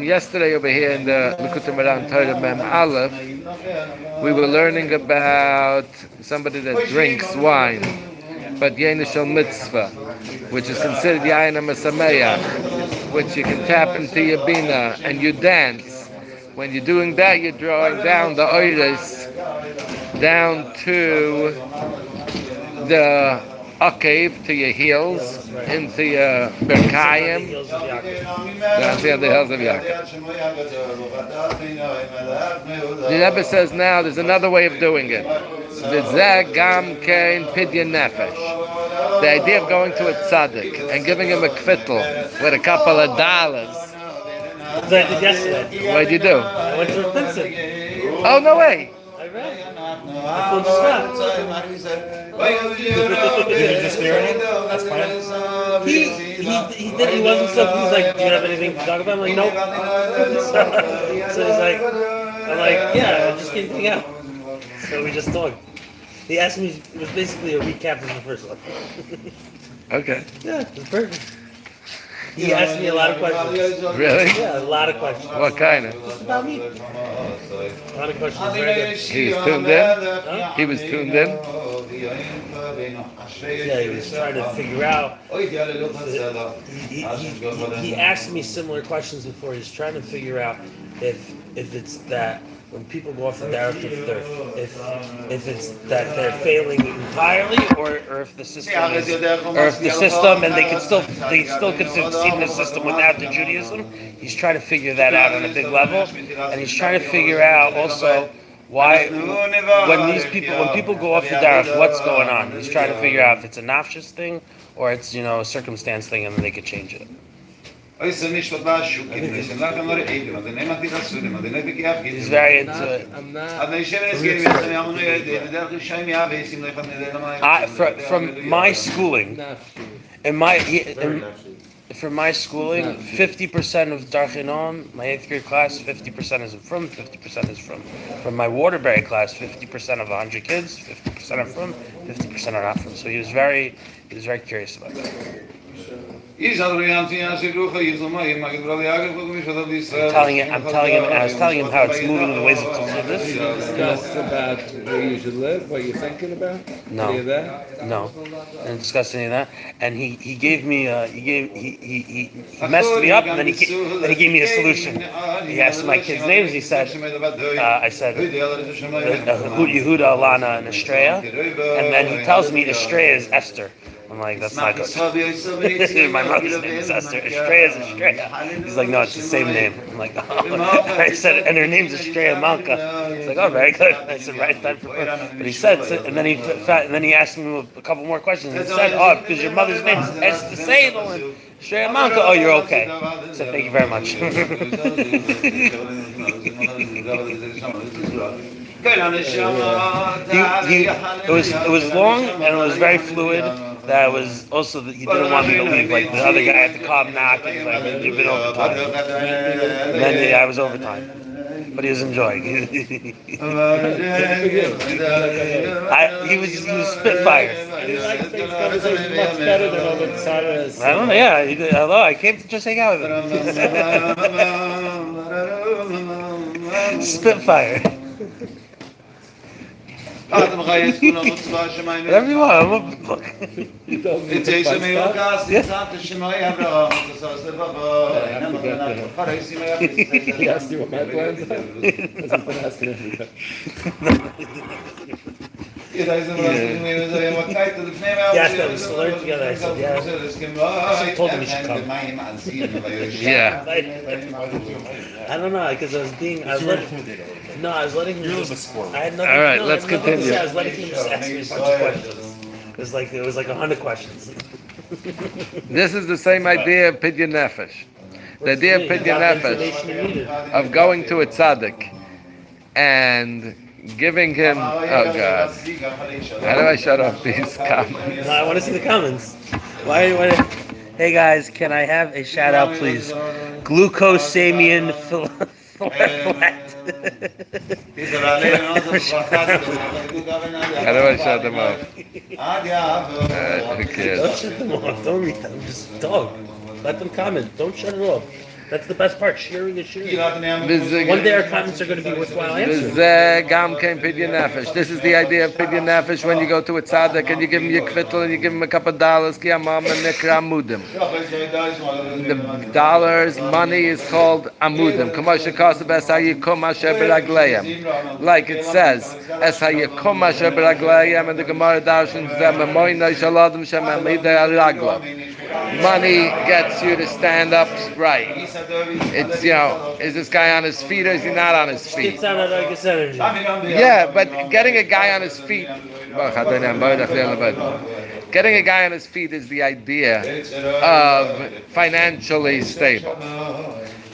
Yesterday over here in the Likutim Aran Torah Mem Aleph, we were learning about somebody that drinks wine, but Yena Shel Mitzvah, which is considered Yain HaMesameach, which you can tap into your bina and you dance. When you're doing that, you're drawing down the oiris down to the cave to your heels, into your berkayim, down to the hills of Yaakov. The Rebbe says now there's another way of doing it. The Zeg Gam Kein Pidyon Nefesh. The idea of going to a tzaddik and giving him a kvittel with a couple of dollars. That's what I did yesterday. What did you do? I went to a Princeton. Oh, no way. I read. I pulled the snap. Did he just hear it? That's fine. He did. He wasn't so. He was like, "Do you have anything to talk about?" I'm like, "Nope." So he's like, "I'm like, yeah, I just came to hang out." So we just talked. He asked me. It was basically a recap of the first one. Okay. Yeah, it was perfect. He asked me a lot of questions. Really? Yeah, a lot of questions. What kind of? Just about me. A lot of questions. Very good. He was tuned in? Huh? He was tuned in? Yeah, he was trying to figure out. He asked me similar questions before. He's trying to figure out if it's that when people go off the direction, if it's that they're failing entirely, or if the system is, or if the system and they still can succeed in the system without the Judaism. He's trying to figure that out on a big level, and he's trying to figure out also why when people go off the derech, what's going on. He's trying to figure out if it's a nafshis thing or it's a circumstance thing, and then they could change it. He's very into it. From my schooling, from my schooling, 50% of Darchinom, my 8th grade class, 50% is from, 50% is from. From my Waterbury class, 50% of 100 kids, 50% are from, 50% are not from. So he was very curious about that. I was telling him how it's moving in the ways of Chassidus. Did you discuss about where you should live, what you're thinking about? No. Any of that? No. I didn't discuss any of that. And he gave me he messed me up, and then he gave me a solution. He asked my kids' names. He said, I said Yehuda, Alana, and Estrella, and then he tells me Estrella is Esther. I'm like, that's not good. My mother's name is Esther. Estrella is Estrella. He's like, no, it's the same name. I'm like, oh. I said, and her name's Estrella Malka. He's like, oh, very good. I said, right time for her. But he said, and then he asked me a couple more questions. He said, oh, because your mother's name is Esther Seidel and Estrella Malka. Oh, you're okay. I said, thank you very much. It was long and it was very fluid. That was also that he didn't want me to leave. Like the other guy at the cob knock and like you've been overtime. And then I was overtime, but he was enjoying. He was spitfire. I don't know. Yeah. Hello. I came to just hang out with him. Spitfire. Whatever you want. Look. You told me to buy stuff? He asked you what my plans are? Because he's been asking everybody. Yes, that we still learned together. I said, yeah. I told him he should come. Yeah. I don't know, because I was letting him just, I had nothing. All right, let's continue. I was letting him just ask me a bunch of questions. It was like 100 questions. This is the same idea of Pidyon Nefesh. The idea of Pidyon Nefesh, of going to a tzaddik and giving him, oh God, how do I shut off these comments? No, I want to see the comments. Why? Hey guys, can I have a shout out, please? Glucosamine flat. How do I shut them off? Who cares? Don't shut them off. Don't read them. Just talk. Let them comment. Don't shut it off. That's the best part. Sharing is sharing. This One day our comments are going to be worthwhile answering. Gam came pidyon nefesh. This is the idea of pidyon nefesh when you go to a tzaddik and you give him your kvittel and you give him a couple of dollars. Ki amam nikra amudim. The dollars, money is called amudim. Kamasha kasab es hayikum asher beragleim. Like it says, es hayikum asher beragleim, and the Gemara darshan zeh memoina shaladim shem amidei al money gets you to stand up right. It's, is this guy on his feet or is he not on his feet? Yeah, but getting a guy on his feet, getting a guy on his feet is the idea of financially stable.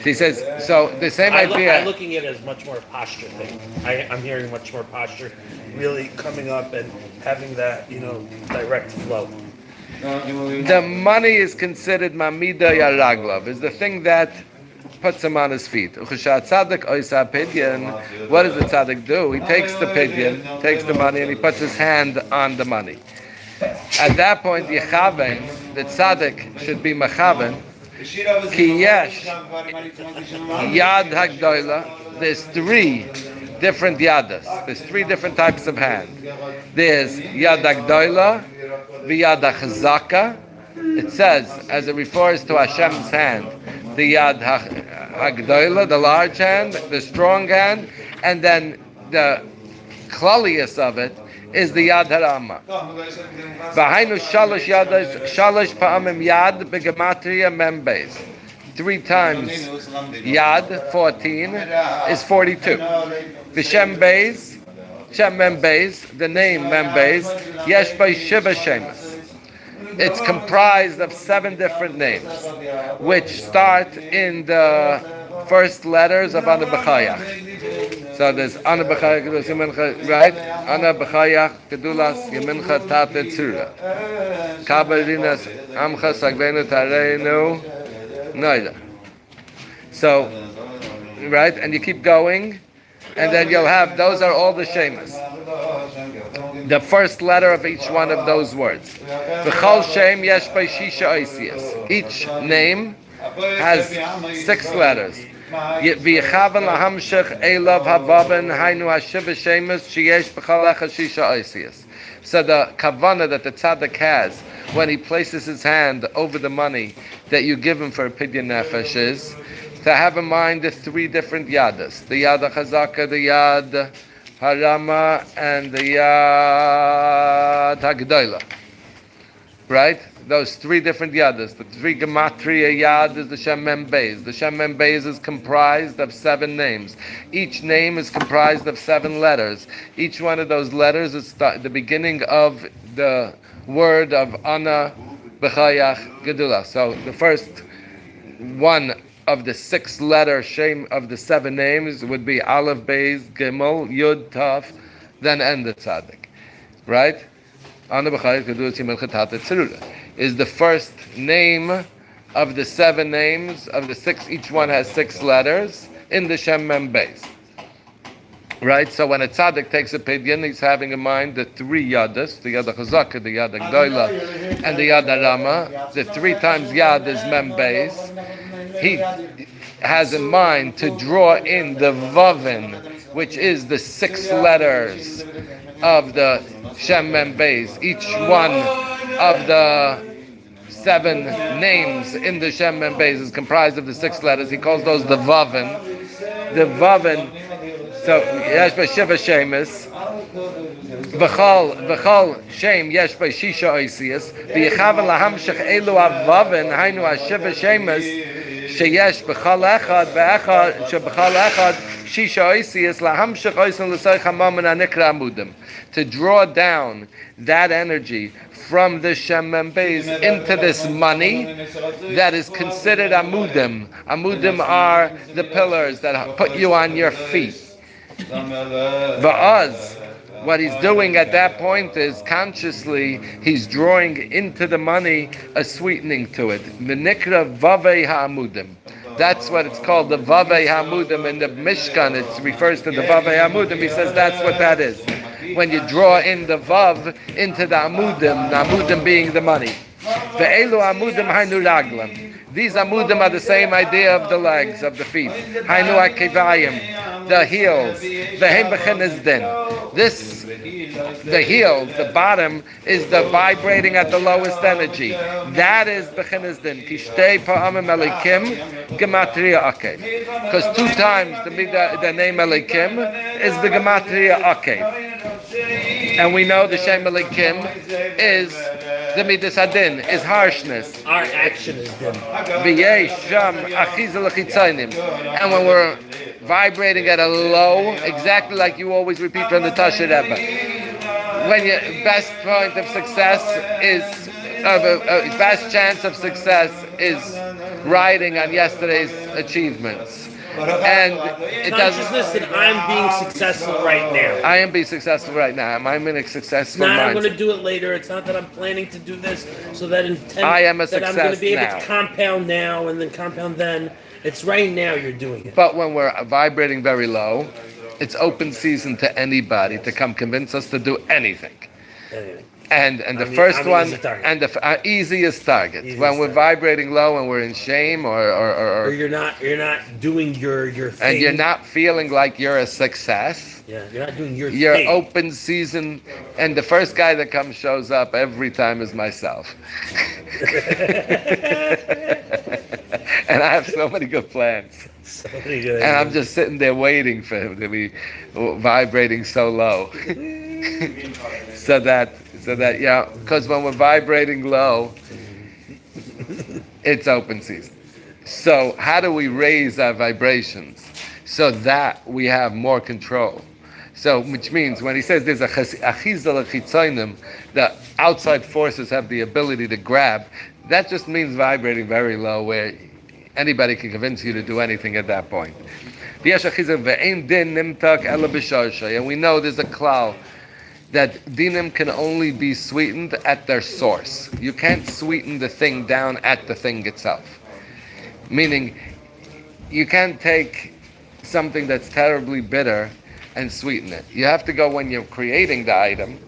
He says, so the same idea. I'm looking at it as much more posture thing. I'm hearing much more posture, really coming up and having that, direct flow. The money is considered mamida yaraglav, is the thing that puts him on his feet. What does the tzaddik do? He takes the pidyon, takes the money, and he puts his hand on the money. At that point, Yechaven, the tzaddik should be mechaven, ki yesh yad hagdoila. There's three different yadas. There's three different types of hand. There's yad hagdoila, v'yad hachazaka. It says, as it refers to Hashem's hand, the yad hagdoila, the large hand, the strong hand, and then the klalius of it is the yad harama. V'hainu shalosh yadas, shalosh pa'amim yad begematria membes. 3 times yad, 14, is 42. V'shem beis, Shem Membeis, the name Membeis, Yesh by Shiva Shemus. It's comprised of 7 different names, which start in the first letters of Ana B'chayach. So there's Ana B'chayach, Gedulas, Yemincha, right? Ana B'chayach, Gedulas, Yemincha, Tate, Tzura. Kabalinas, Amcha, Sagvenu, Tareinu, Noida. So, right? And you keep going. And then you'll have, those are all the shemas. The first letter of each one of those words. V'chol shem yesh by shisha oisias. Each name has 6 letters. V'yechavan lahamshech elav havavan hainu hashiva shemas sheyesh b'chol echad shisha oisias. So the kavanah that the tzaddik has when he places his hand over the money that you give him for a pidyon nefesh is to have in mind the 3 different yadas: the yad chazaka, the yad harama, and the yad hagdoila. Right? Those 3 different yadas. The 3 gematria yad is the Shem Membeis. The Shem Membeis is comprised of 7 names. Each name is comprised of 7 letters. Each one of those letters is the beginning of the word of Ana B'chayach Gedula. So the first one of the 6 letter shem of the 7 names would be Aleph, Beis, Gimel, Yud, Taf, then end the tzaddik. Right? Ana B'chayach Gedula Tzimel Chetata Tzerula is the first name of the 7 names of the 6. Each one has 6 letters in the Shem Membeis. Right? So when a tzaddik takes a pidyon, he's having in mind the 3 yadas, the yad chazaka, the yad hagdoila, and the yad harama. The 3 times yad is Membeis. He has in mind to draw in the vavin, which is the 6 letters of the Shem Membeis. Each one of the 7 names in the Shem Membeis is comprised of the 6 letters. He calls those the vavin. The vavin. So yesh by shiva shemis. V'chol shem yesh by shisha oisias. V'yechaven lahamshech elu avavin hainu hashiva shemis. Sheyesh b'chol echad ve'echad sheb'chol echad shisha oisias lahamshech oisin l'soich hamam and anikra amudim. To draw down that energy from the Shem Membeis into this money that is considered amudim. Amudim are the pillars that put you on your feet. Va'az, what he's doing at that point is consciously he's drawing into the money a sweetening to it. V'nikra vavei ha'amudim. That's what it's called, the vavei ha'amudim. In the Mishkan, it refers to the vavei ha'amudim. He says that's what that is. When you draw in the vav into the amudim being the money. Ve'elu amudim hainu raglam. These amudim are the same idea of the legs, of the feet. Hainu akevayim, the heels. Ve'hem bechenes din. This, the heels, the bottom, is the vibrating at the lowest energy. That is bechenes din. Kishtei pa'amim elikim gematria akev. Because 2 times the name elikim is the gematria akev. And we know the Shem Elikim is the Midas Adin, is harshness. Our action is din. And when we're vibrating at a low, exactly like you always repeat from the Tasha Rebbe, when your best point of success is, best chance of success is riding on yesterday's achievements. And it doesn't. Consciousness that I'm being successful right now. I am being successful right now. I'm in a successful It's not mindset. I'm going to do it later. It's not that I'm planning to do this so that in 10 I am a that I'm going to be able success to compound now and then compound then. It's right now you're doing it. But when we're vibrating very low, it's open season to anybody to come convince us to do anything. Anyway. And the first one, easy target. and the easiest target. Easiest when we're target. vibrating low and we're in shame Or you're not doing your thing. and you're not feeling like you're a success. Yeah, you're not doing your You're thing. open season, and the first guy that comes shows up every time is myself. And I have so many good plans. So many good And I'm ideas. just sitting there waiting for him to be vibrating so low. so that, yeah, because when we're vibrating low, it's open season. So how do we raise our vibrations so that we have more control? So, which means when he says there's a achiza l'chitzonim, the outside forces have the ability to grab, that just means vibrating very low where anybody can convince you to do anything at that point. And we know there's a klal that dinim can only be sweetened at their source. You can't sweeten the thing down at the thing itself. Meaning, you can't take something that's terribly bitter and sweeten it. You have to go when you're creating the item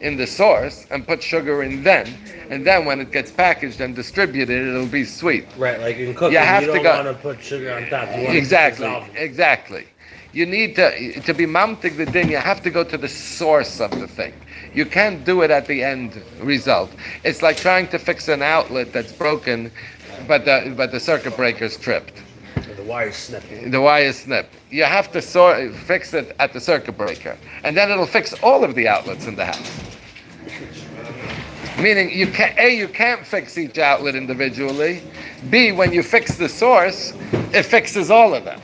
in the source and put sugar in then, and then when it gets packaged and distributed, it'll be sweet. Right, like in cooking, You have you to don't go- want to put sugar on top. You want Exactly, to dissolve it. exactly. You need to be mamtik the din. You have to go to the source of the thing. You can't do it at the end result. It's like trying to fix an outlet that's broken, but the circuit breaker's tripped. The wire's snipping. The wire is snipped. You have to fix it at the circuit breaker, and then it'll fix all of the outlets in the house. Meaning, you can't fix each outlet individually. B, when you fix the source, it fixes all of them.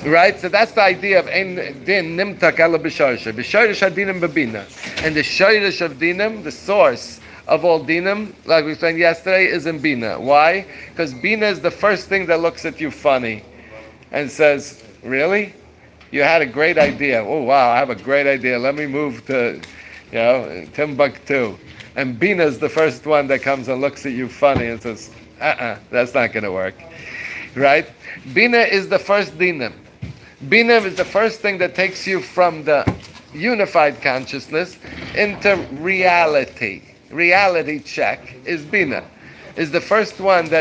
Right? So that's the idea of ein din nimtak ela b'shorsha. B'shorish hadinim b'bina. And the shorish of dinim, the source of all dinim, like we explained yesterday, is in bina. Why? Because bina is the first thing that looks at you funny and says, really? You had a great idea. Oh, wow, I have a great idea. Let me move to, Timbuktu. And bina is the first one that comes and looks at you funny and says, that's not going to work. Right? Bina is the first dinim. Bina is the first thing that takes you from the unified consciousness into reality. Reality check is Bina. Is the first one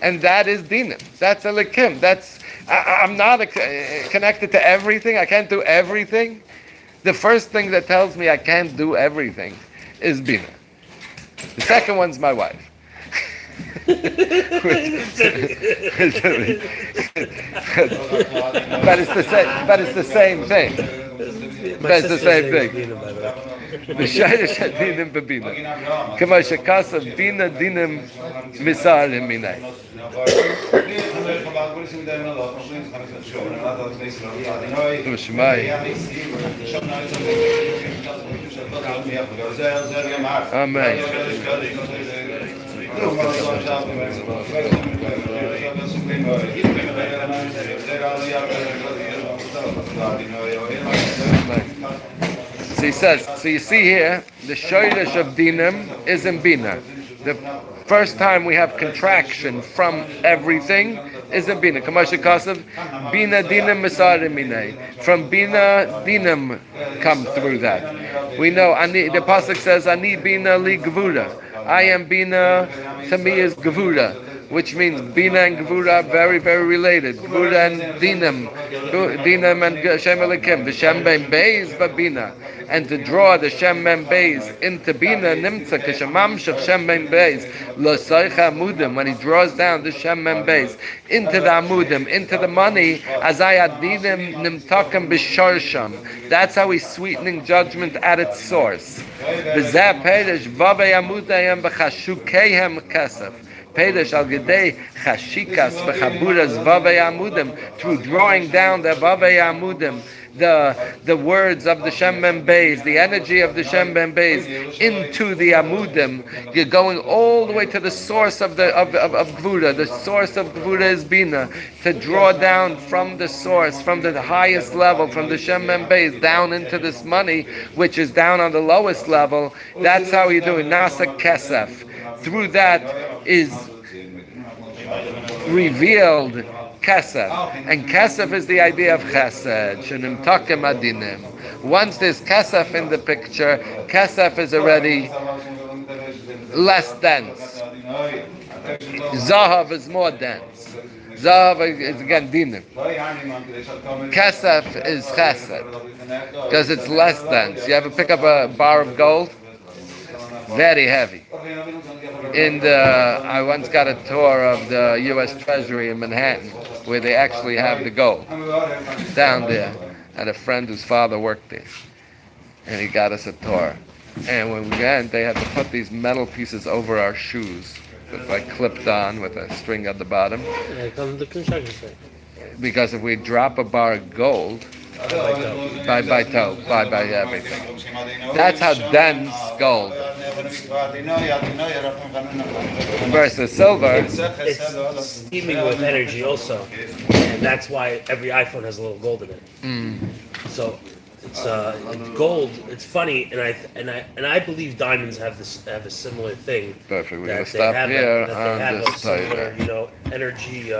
and that is Dinim. That's Elikim. I'm not connected to everything. I can't do everything. The first thing that tells me I can't do everything is Bina. The second one's my wife. but it's the same thing. That's the same thing. The shayrish dinim bebina. Kama shekasav bina dinim misarim minay. Ushmai. Amen. So he says, so you see here, the shoylish of dinim is in bina. The first time we have contraction from everything is in bina. Kamasha kasav, bina dinim misarim minay. From bina, dinim come through that. We know Ani. The pasuk says, "Ani bina li gevura." I am bina. To me is gevura, which means bina and gevura are very, very related. Gevura and dinam, dinam and Shem Elikim. The Shem ben beis babina, and to draw the Shem ben beis into bina nimtza kishamamshach Shem ben beis lo soicha amudim. When he draws down the Shem ben beis into the amudim, into the money, as I adinim nimtakim b'sharsham. That's how he's sweetening judgment at its source. V'zeh perish vavei amudayim b'chashukeihem kesef. Perish al gedei chashikas v'chaburas vavei amudim, through drawing down the vavei amudim, the words of the Shem Ben Beis, the energy of the Shem Ben Beis into the amudim. You're going all the way to the source of Gvura. The source of Gvura is Bina. To draw down from the source, from the highest level, from the Shem Ben Beis, down into this money, which is down on the lowest level. That's how you do it. Nasa Kesef. Through that is revealed Kesef, and Kesef is the idea of Chesed. Shenim takem adinim. Once there's Kesef in the picture, Kesef is already less dense. Zahav is more dense. Zahav is again dinim. Kesef is Chesed because it's less dense. You ever pick up a bar of gold? Very heavy. I once got a tour of the U.S. Treasury in Manhattan, where they actually have the gold down there. I had a friend whose father worked there, and he got us a tour. And when we went, they had to put these metal pieces over our shoes, like clipped on with a string at the bottom. Yeah, come to the construction site. Because if we drop a bar of gold, by everything. That's how dense gold. Versus silver. It's steaming with energy also, and that's why every iPhone has a little gold in it. So it's gold. It's funny, and I believe diamonds have a similar thing. Perfect. We're That gonna stop here they on have this a similar, title. energy